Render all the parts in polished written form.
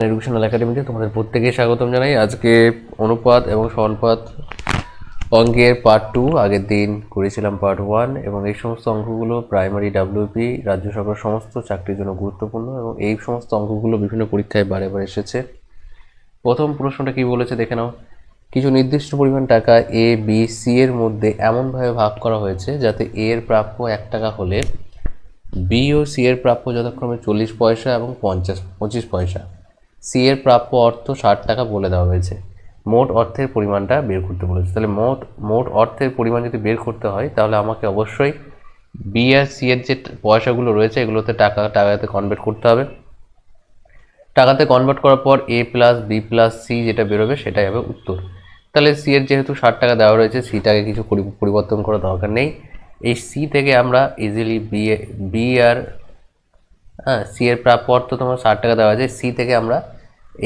Educational একাডেমিতে তোমাদের প্রত্যেকেই স্বাগতম জানাই। আজকে অনুপাত এবং সমানুপাত অঙ্কের পার্ট 2 আগের দিন করেছিলাম পার্ট 1 এবং এই সমস্ত অঙ্কগুলো প্রাইমারি ডাব্লিউপি রাজ্য সরকার সমস্ত চাকরির জন্য গুরুত্বপূর্ণ এবং এই সমস্ত অঙ্কগুলো বিভিন্ন পরীক্ষায় বারে বারে এসেছে। প্রথম প্রশ্নটা কি বলেছে দেখে নাও। কিছু নির্দিষ্ট পরিমাণ টাকা এ বি সি এর মধ্যে এমনভাবে ভাগ করা হয়েছে যাতে এ এর প্রাপ্য 1 টাকা হলে বি ও সি এর প্রাপ্য যথাক্রমে 40 পয়সা এবং 25 পয়সা। সি এর প্রাপ্য অর্থ 60 টাকা বলে দেওয়া হয়েছে। মোট অর্থের পরিমাণটা বের করতে বলেছে। তাহলে মোট অর্থের পরিমাণ যদি বের করতে হয় তাহলে আমাকে অবশ্যই বি আর সি এর যে পয়সাগুলো রয়েছে এগুলোতে টাকাতে কনভার্ট করতে হবে। টাকাতে কনভার্ট করার পর এ প্লাস বি প্লাস সি যেটা বেরোবে সেটাই হবে উত্তর। তাহলে সি এর যেহেতু 60 টাকা দেওয়া রয়েছে, সিটাকে কিছু পরিবর্তন করার দরকার নেই। এই সি থেকে আমরা ইজিলি বি আর সি এর প্রাপ্য অর্থ তোমার 60 টাকা দেওয়া আছে, সি থেকে আমরা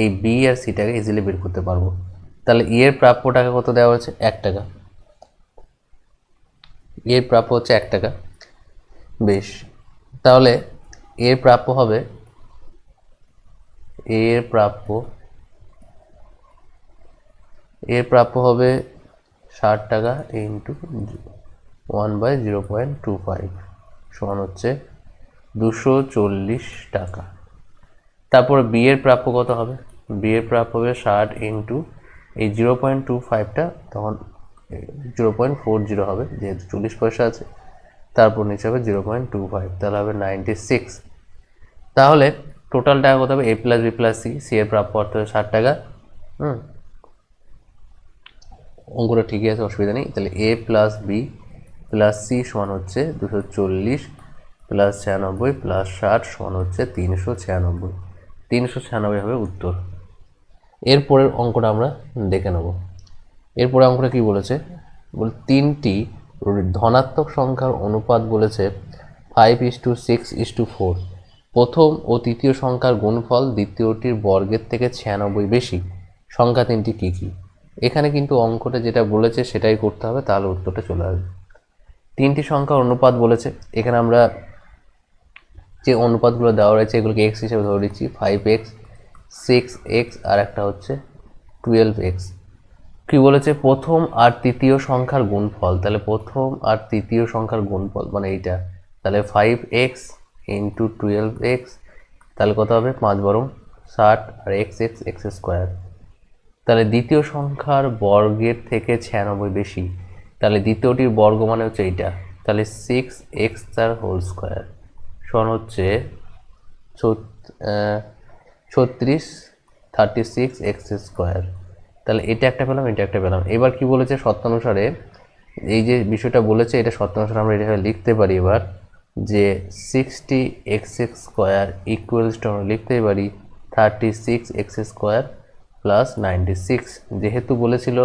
এই বি আর সিটাকে ইজিলি বের করতে পারবো। তাহলে ই এর প্রাপ্য টাকা কত দেওয়া হচ্ছে? 1 টাকা। এর প্রাপ্য হচ্ছে 1 টাকা। বেশ, তাহলে এর প্রাপ্য হবে হবে 60 টাকা ইন্টু 1/0.25 সমান হচ্ছে 240 টাকা। তারপর বি এর প্রাপ্য কত হবে? বি এর প্রাপ্য হবে 60 ইন্টু এই 0.25টা তখন 0.40 হবে, যেহেতু 40 পয়সা আছে। তারপর নিচে হবে 0.25, তাহলে হবে 96। তাহলে টোটাল টাকা কত হবে? A plus B plus C, C এর প্রাপ্য অর্থ 60 টাকা। অঙ্কটা ঠিকই আছে, অসুবিধা নেই। তাহলে এ প্লাস বি প্লাস সি সমান হচ্ছে 240 প্লাস 96 প্লাস 60 সমান হচ্ছে 396। 396 হবে উত্তর। এরপরের অঙ্কটা আমরা দেখে নেব। এরপরে অঙ্কটা কি বলেছে? তিনটি ধনাত্মক সংখ্যার অনুপাত বলেছে 5:6:4। প্রথম ও তৃতীয় সংখ্যার গুণফল দ্বিতীয়টির বর্গের থেকে 96 বেশি। সংখ্যা তিনটি কী কী? এখানে কিন্তু অঙ্কটা যেটা বলেছে সেটাই করতে হবে, তাহলে উত্তরটা চলে আসবে। তিনটি সংখ্যার অনুপাত বলেছে, এখানে আমরা যে অনুপাতগুলো দেওয়া রয়েছে এগুলোকে এক্স হিসেবে ধরে দিচ্ছি। 5x, 6x আর একটা হচ্ছে 12x। কি বলেছে? প্রথম আর তৃতীয় সংখ্যার গুণফল। তাহলে প্রথম আর তৃতীয় সংখ্যার গুণফল মানে এইটা। তাহলে 5x ইন্টু 12x, তাহলে কত হবে? 5×12 আর x স্কোয়ার। তাহলে দ্বিতীয় সংখ্যার বর্গের থেকে 96 বেশি। তাহলে দ্বিতীয়টির বর্গ মানে হচ্ছে এইটা। তাহলে 6x তার হোল স্কোয়ার সমান হচ্ছে 36x স্কোয়ার। তাহলে এটা একটা পেলাম, এটা একটা পেলাম। এবার কি বলেছে? শর্তানুসারে এই যে বিষয়টা বলেছে এটা শর্তানুসারে আমরা এটা লিখতে পারি এবার যে 60x স্কোয়ার ইকুয়ালস টু আমরা লিখতেই পারি 36x স্কোয়ার প্লাস 96। যেহেতু বলেছিল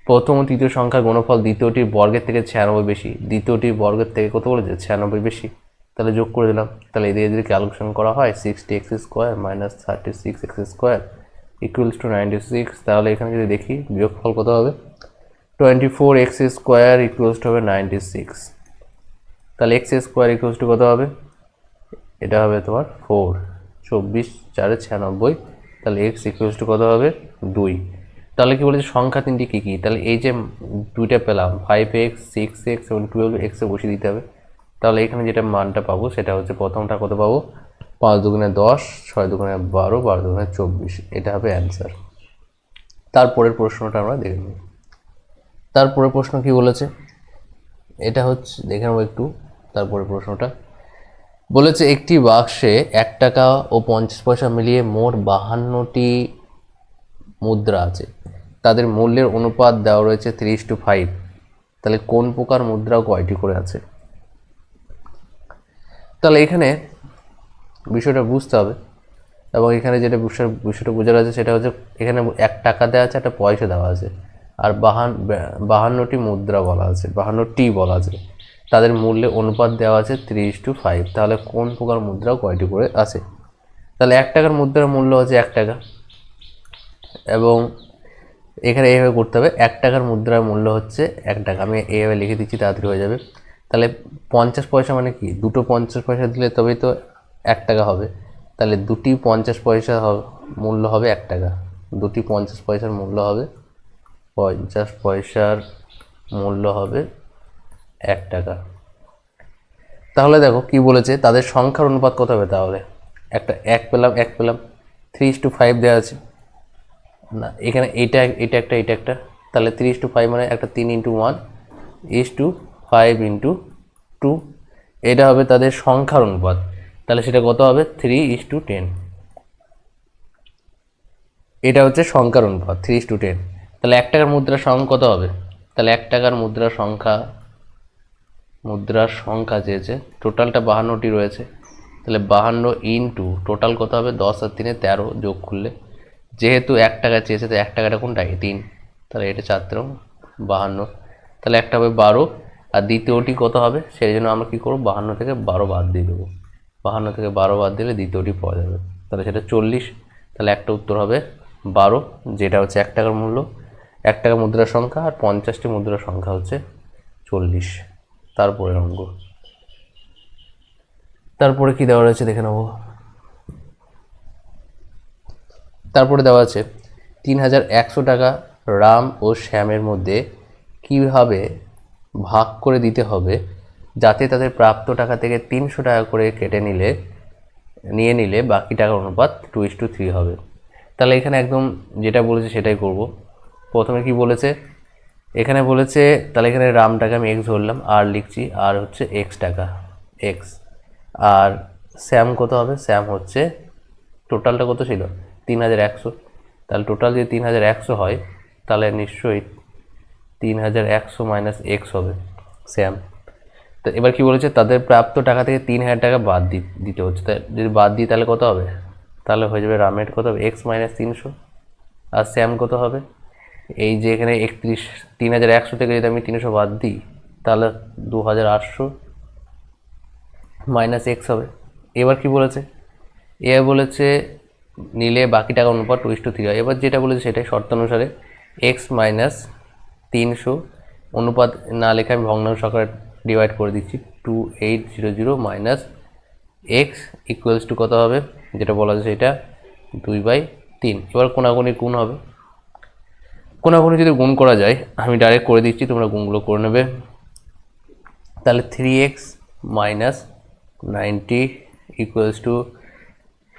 প্রথম ও তৃতীয় সংখ্যার গুণফল দ্বিতীয়টির বর্গের থেকে 96 বেশি, দ্বিতীয়টির বর্গের থেকে কত বলেছে? 96 বেশি। তাহলে যোগ করে দিলাম। তাহলে এদের যদি ক্যালকুলেশন করা হয় 60x square minus 36x square equals to 96। তাহলে এখানে যদি দেখি বিয়োগফল কত হবে? 24x স্কোয়ার ইকুয়ালস টু হবে 96। তাহলে x স্কোয়ার ইকুয়ালস টু কত হবে? এটা হবে তোমার 4, 24 4 96। তাহলে x ইকুয়ালস টু কত হবে? 2। তাহলে কি বলেছে? সংখ্যা তিনটি কী কী? তাহলে এই যে দুইটা পেলাম 5x, 6x এবং 12x এ বসিয়ে দিতে হবে। তাহলে এখানে যেটা মানটা পাবো সেটা হচ্ছে প্রথমটা কত পাবো? 5×2 = 10, 6×2 = 12, 12×2 = 24। এটা হবে অ্যান্সার। তারপরের প্রশ্নটা আমরা দেখে নেব। তারপরের প্রশ্ন কি বলেছে এটা হচ্ছে, দেখে নেব একটু। তারপরের প্রশ্নটা বলেছে একটি বাক্সে 1 টাকা ও 50 পয়সা মিলিয়ে মোট 52টি মুদ্রা আছে। তাদের মূল্যের অনুপাত দেওয়া রয়েছে 3:5। তাহলে কোন প্রকার মুদ্রা কয়টি করে আছে? তাহলে এখানে বিষয়টা বুঝতে হবে এবং এখানে যেটা বিষয়টা বোঝার আছে সেটা হচ্ছে এখানে 1 টাকা দেওয়া আছে, একটা পয়সা দেওয়া আছে আর 52টি মুদ্রা বলা আছে, 52টি বলা আছে। তাদের মূল্যের অনুপাত দেওয়া আছে 3:5। তাহলে কোন প্রকার মুদ্রা কয়টি করে আছে? তাহলে 1 টাকার মুদ্রার মূল্য হচ্ছে 1 টাকা এবং এখানে এইভাবে করতে হবে। 1 টাকার মুদ্রার মূল্য হচ্ছে 1 টাকা। আমি এইভাবে লিখে দিচ্ছি, তাড়াতাড়ি হয়ে যাবে। তাহলে 50 পয়সা মানে কি? দুটো 50 পয়সা দিলে তবেই তো 1 টাকা হবে। তাহলে দুটি 50 পয়সা মূল্য হবে 1 টাকা, দুটি 50 পয়সার মূল্য হবে 50 পয়সার মূল্য হবে 1 টাকা। তাহলে দেখো কি বলেছে, তাদের সংখ্যার অনুপাত কত হবে, তাহলে একটা 1 পেলাম 3:5 দেওয়া আছে না, এখানে এটা একটা, তাহলে 3:5 মানে একটা 3:1:1:5:2, এটা হবে তাদের সংখ্যার অনুপাত। তাহলে সেটা কত হবে 3:10, এটা হচ্ছে সংখ্যার অনুপাত 3:10। তাহলে 1 টাকার মুদ্রার সংখ্যা কত হবে, তাহলে 1 টাকার মুদ্রার সংখ্যা চেয়েছে, টোটালটা 52টি রয়েছে, তাহলে 52 ইন্টু টোটাল কত হবে 10 আর 3 13, যোগ করলে যেহেতু 1 টাকা চেয়েছে তো 1 টাকাটা কোনটা 3, তাহলে এটা 4 3 52, তাহলে একটা হবে 12, আর দ্বিতীয়টি কত হবে, সেই জন্য আমরা কী করবো 52 থেকে 12 বাদ দিয়ে দেবো, 52 থেকে 12 বাদ দিলে দ্বিতীয়টি পাওয়া যাবে, তাহলে সেটা 40। তাহলে একটা উত্তর হবে 12, যেটা হচ্ছে 1 টাকার মূল্য, 1 টাকা মুদ্রার সংখ্যা, আর 50টি মুদ্রার সংখ্যা হচ্ছে 40। তারপরে অঙ্ক, তারপরে কি দেওয়া রয়েছে দেখে নেব। তারপরে দেওয়া আছে 3100 টাকা রাম ও শ্যামের মধ্যে কিভাবে ভাগ করে দিতে হবে যাতে তাদের প্রাপ্ত টাকা থেকে 300 টাকা করে কেটে নিয়ে নিলে বাকি টাকার অনুপাত 2:3 হবে। তাহলে এখানে একদম যেটা বলেছে সেটাই করব। প্রথমে কি বলেছে, এখানে বলেছে, তাহলে এখানে রামটাকে আমি এক্স ধরলাম, আর লিখছি, আর হচ্ছে এক্স টাকা এক্স, আর শ্যাম কত হবে, শ্যাম হচ্ছে টোটালটা কত ছিল 3100, তাহলে টোটাল যদি 3100 হয় তাহলে নিশ্চয়ই 3100 মাইনাস এক্স হবে শ্যাম। তো এবার কি বলেছে, তাদের প্রাপ্ত টাকা থেকে 3000 টাকা বাদ দিতে হচ্ছে, তাই যদি বাদ দিই তাহলে কত হবে, তাহলে হয়ে যাবে রামের কত হবে এক্স মাইনাস 300, আর শ্যাম কত হবে, এই যে এখানে 3100 থেকে যদি আমি 300 বাদ দিই তাহলে 2800 মাইনাস এক্স হবে। এবার কি বলেছে, এবার বলেছে নিলে বাকি টাকা অনুপাত 2:3 হয়। এবার যেটা বলেছে সেটাই শর্ত অনুসারে এক্স মাইনাস 300 অনুপাত না লেখে আমি ভগ্নাংশ আকারে ডিভাইড করে দিচ্ছি, 2800 মাইনাস এক্স ইকুয়ালস টু কত হবে, যেটা বলা আছে সেটা 2/3। এবার কোনাকুনি গুণ হবে, কোনাকুনি যদি গুণ করা যায় আমি ডাইরেক্ট করে দিচ্ছি, তোমরা গুণগুলো করে নেবে। তাহলে 3x minus 90 equals to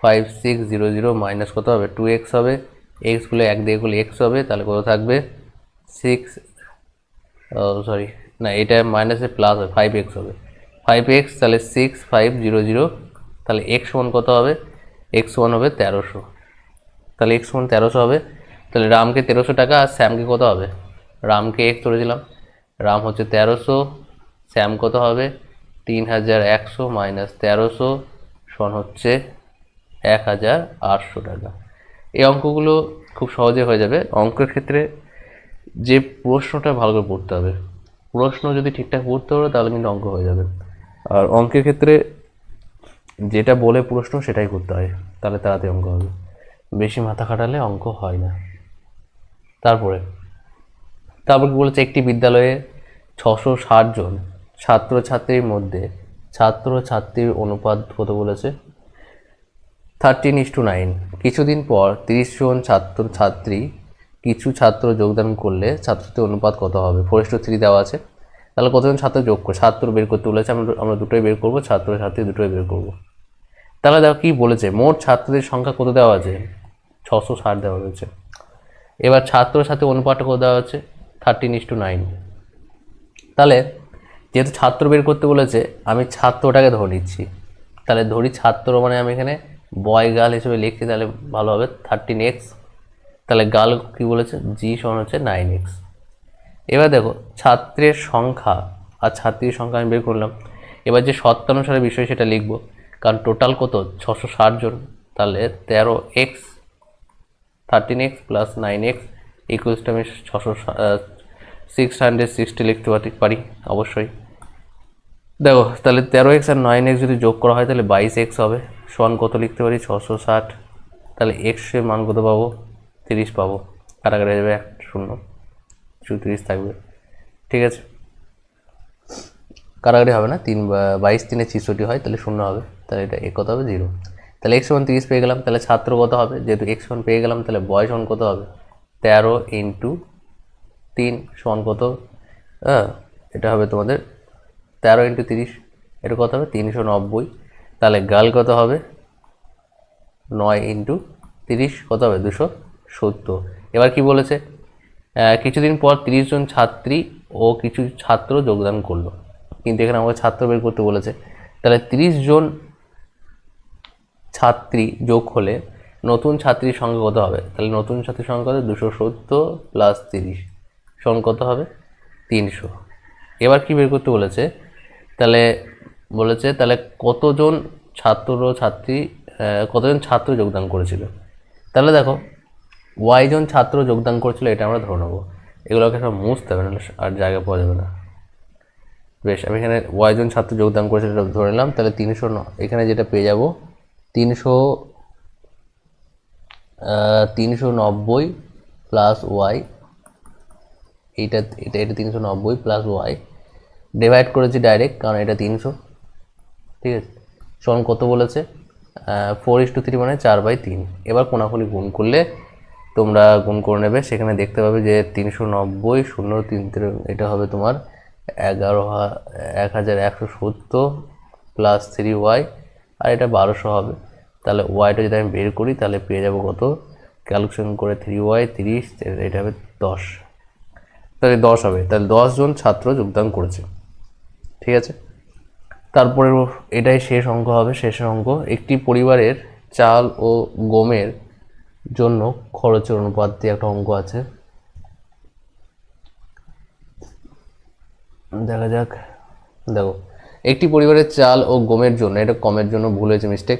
5600 minus কত হবে 2x হবে, এক্স গুলো 1 দিয়ে গুলো এক্স হবে, তাহলে কত থাকবে 6, সরি না এটা মাইনাসে প্লাস হবে 5x হবে, 5x তাহলে 6500, তাহলে x সমান কত হবে, x সমান হবে 1300, তাহলে x সমান 1300 হবে। তাহলে রামকে 1300 টাকা আর শ্যামকে কত হবে, রামকে x ধরেছিলাম, রাম হচ্ছে 1300, শ্যাম কত হবে 3100 মাইনাস 1300 সমান হচ্ছে 1800 টাকা। এই অঙ্কগুলো খুব সহজে হয়ে যাবে। অঙ্কের ক্ষেত্রে যে প্রশ্নটা ভালো করে পড়তে হবে, প্রশ্ন যদি ঠিকঠাক পড়তে পারো তাহলে কিন্তু অঙ্ক হয়ে যাবে, আর অঙ্কের ক্ষেত্রে যেটা বলে প্রশ্ন সেটাই করতে হয়, তাহলে তাড়াতাড়ি অঙ্ক হবে, বেশি মাথা খাটালে অঙ্ক হয় না। তারপর কি বলেছে, একটি বিদ্যালয়ে 660 জন ছাত্রছাত্রীর মধ্যে ছাত্রছাত্রীর অনুপাত কত বলেছে 13:9। কিছুদিন পর 30 জন ছাত্রছাত্রী কিছু ছাত্র যোগদান করলে ছাত্রছাত্রীর অনুপাত কত হবে, 4:3 দেওয়া আছে, তাহলে কতজন ছাত্র যোগ করে ছাত্র বের করতে বলেছে, আমরা দুটোই বের করবো, ছাত্রছাত্রী দুটোই বের করবো। তাহলে দেখো কি বলেছে, মোট ছাত্রদের সংখ্যা কত দেওয়া আছে 660 দেওয়া রয়েছে। এবার ছাত্রছাত্রী অনুপাতটা কত দেওয়া আছে 13:9। তাহলে যেহেতু ছাত্র বের করতে বলেছে আমি ছাত্রটাকে ধরে নিচ্ছি, তাহলে ধরি ছাত্র মানে আমি এখানে বয় গার্ল হিসেবে লিখছি, তাহলে ভালো হবে 13x, তাহলে গার্ল কি বলেছে জি সমান হচ্ছে 9x। এবার দেখো ছাত্রের সংখ্যা আর ছাত্রীর সংখ্যা আমি বের করলাম, এবার যে শর্তানুসারে বিষয় সেটা লিখবো, কারণ টোটাল কত 660 জন, তাহলে 13x 13x plus 9x equals to আমি 660 লিখতে পারি অবশ্যই। দেখো তাহলে 13x আর 9x যদি যোগ করা হয় তাহলে 22x হবে, সমান কত লিখতে পারি 660, তাহলে x এর মান কত পাবো 30 পাবো, কাটাকাটি হয়ে যাবে 0, 30 থাকবে, ঠিক আছে কাটাকাটি হবে না, 22 3 66 হয় তাহলে 0 হবে, তাহলে এটা কত হবে 0। তাহলে x সমান 30 পেয়ে গেলাম। তাহলে ছাত্র কত হবে, যেহেতু x সমান পেয়ে গেলাম তাহলে বয় সমান কত হবে, 13 ইন্টু 3 সমান কত, এটা হবে তোমাদের 13 ইন্টু 30, এটা কত হবে 390। তাহলে গার্ল কত হবে 9 ইন্টু 30 কত হবে 270। এবার কি বলেছে, কিছুদিন পর 30 জন ছাত্রী ও কিছু ছাত্র যোগদান করলো, কিন্তু এখানে আমাকে ছাত্র বের করতে বলেছে। তাহলে 30 জন ছাত্রী যোগ হলে নতুন ছাত্রীর সংখ্যা কত হবে, তাহলে নতুন ছাত্রীর সংখ্যা কত 270 প্লাস 30 সমান কত হবে 300। এবার কি বের করতে বলেছে, তাহলে কতজন কতজন ছাত্র যোগদান করেছিল। তাহলে দেখো জন ছাত্র যোগদান করেছিল, এটা আমরা ধরে নেবো। এগুলোকে সব মুছতে হবে, নাহলে আর জায়গা পাওয়া যাবে না। বেশ, আমি এখানে জন ছাত্র যোগদান করেছিল এটা ধরে নিলাম। তাহলে 300, এখানে যেটা পেয়ে যাব 390 প্লাস ওয়াই, এটা 390 প্লাস ওয়াই ডিভাইড করেছি ডাইরেক্ট, কারণ এটা 300, ঠিক আছে। সমান কত বলেছে, 4:3 মানে 4/3। এবার কোনাকুনি গুণ করলে তোমরা গুণ করে নেবে, সেখানে দেখতে পাবে যে 390 0 3, এটা হবে তোমার 1170 প্লাস 3y, আর এটা 1200 হবে। তাহলে ওয়াইটা যদি আমি বের করি তাহলে পেয়ে যাবো কত, ক্যালকুলেশন করে 3y 30, এটা হবে 10, তাহলে 10 হবে। তাহলে 10 জন ছাত্র যোগদান করেছে, ঠিক আছে। তারপরে এটাই শেষ অঙ্ক হবে। শেষের অঙ্ক, একটি পরিবারের চাল ও গমের জন্য খরচের অনুপাত দিয়ে একটা অঙ্ক আছে, দেখা যাক। দেখো, একটি পরিবারের চাল ও গমের জন্য, এটা কমের জন্য ভুল হয়েছে, মিস্টেক,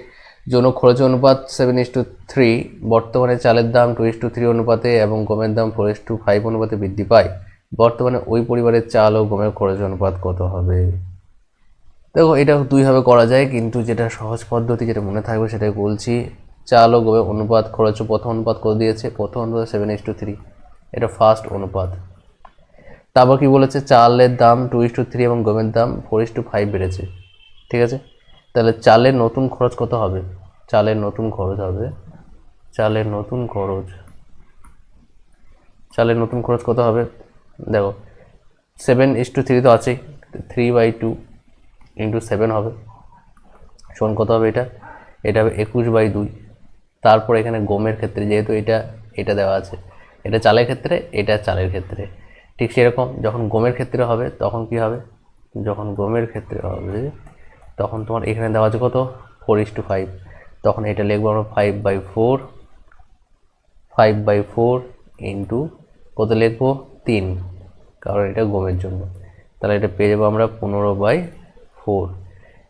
জন্য খরচের অনুপাত 7:3, বর্তমানে চালের দাম 2:3 অনুপাতে এবং গমের দাম 4:5 অনুপাতে বৃদ্ধি পায়। বর্তমানে ওই পরিবারের চাল ও গমের খরচের অনুপাত কত হবে। দেখো, এটা দুইভাবে করা যায়, কিন্তু যেটা সহজ পদ্ধতি, যেটা মনে থাকবে সেটাই বলছি। চাল ও গমের অনুপাত, খরচ প্রথম অনুপাত কত দিয়েছে, প্রথম অনুপাত 7:3, এটা ফার্স্ট অনুপাত। তারপর কি বলেছে, চালের দাম 2:3 এবং গমের দাম 4:5 বেড়েছে, ঠিক আছে। তাহলে চালের নতুন খরচ কত হবে, চালের নতুন খরচ কত হবে। দেখো 7:3 তো আছেই, 3/2 ইন্টু 7 হবে, সমান কত হবে, এটা হবে 21/2। তারপর এখানে গমের ক্ষেত্রে যেহেতু এটা দেওয়া আছে, এটা চালের ক্ষেত্রে, এটা চালের ক্ষেত্রে, ঠিক সেরকম যখন গমের ক্ষেত্রে হবে তখন কি হবে, তখন তোমার এখানে দেওয়া আছে কত 4:5, তখন এটা লিখবো আমরা 5/4 ইন্টু কত লিখবো 3, কারণ এটা গমের জন্য। তাহলে এটা পেয়ে যাবো আমরা 15/4।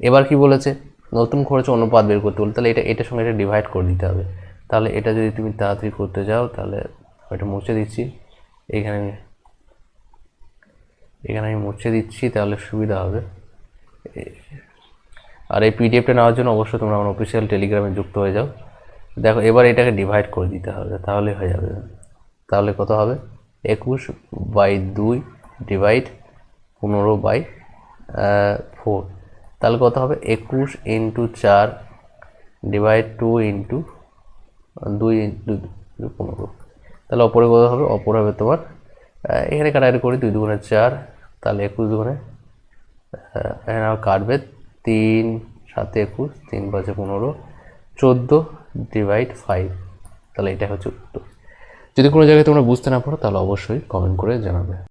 এবার কি বলেছে, নতুন খরচ অনুপাত বের করতে বলে, তাহলে এটার সঙ্গে এটা ডিভাইড করে দিতে হবে। তাহলে এটা যদি তুমি তাড়াতাড়ি করতে যাও, তাহলে এটা মুছে দিচ্ছি, এখানে আমি মুছে দিচ্ছি, তাহলে সুবিধা হবে। আর এই পিডিএফটা নেওয়ার জন্য অবশ্যই তোমরা আমার অফিসিয়াল টেলিগ্রামে যুক্ত হয়ে যাও। দেখো, এবার এটাকে ডিভাইড করে দিতে হবে, তাহলে হয়ে যাবে। তাহলে কত হবে, 21/2 ডিভাইড 15/4, তাহলে কত হবে 21 ইন্টু 4 ডিভাইড 2 ইন্টু 2 ইন্টু 15। তাহলে অপরে কত হবে, অপর হবে তোমার, এখানে কাটাকাটি করি 2 2 4, তাহলে 21 2 এখানে কাটবে 3 7 21, 3 5 15, 14 ডিভাইড 5, তাহলে এটা হচ্ছে উত্তর। যদি কোনো জায়গায় তোমরা বুঝতে না পারো তাহলে অবশ্যই কমেন্ট করে জানাবে।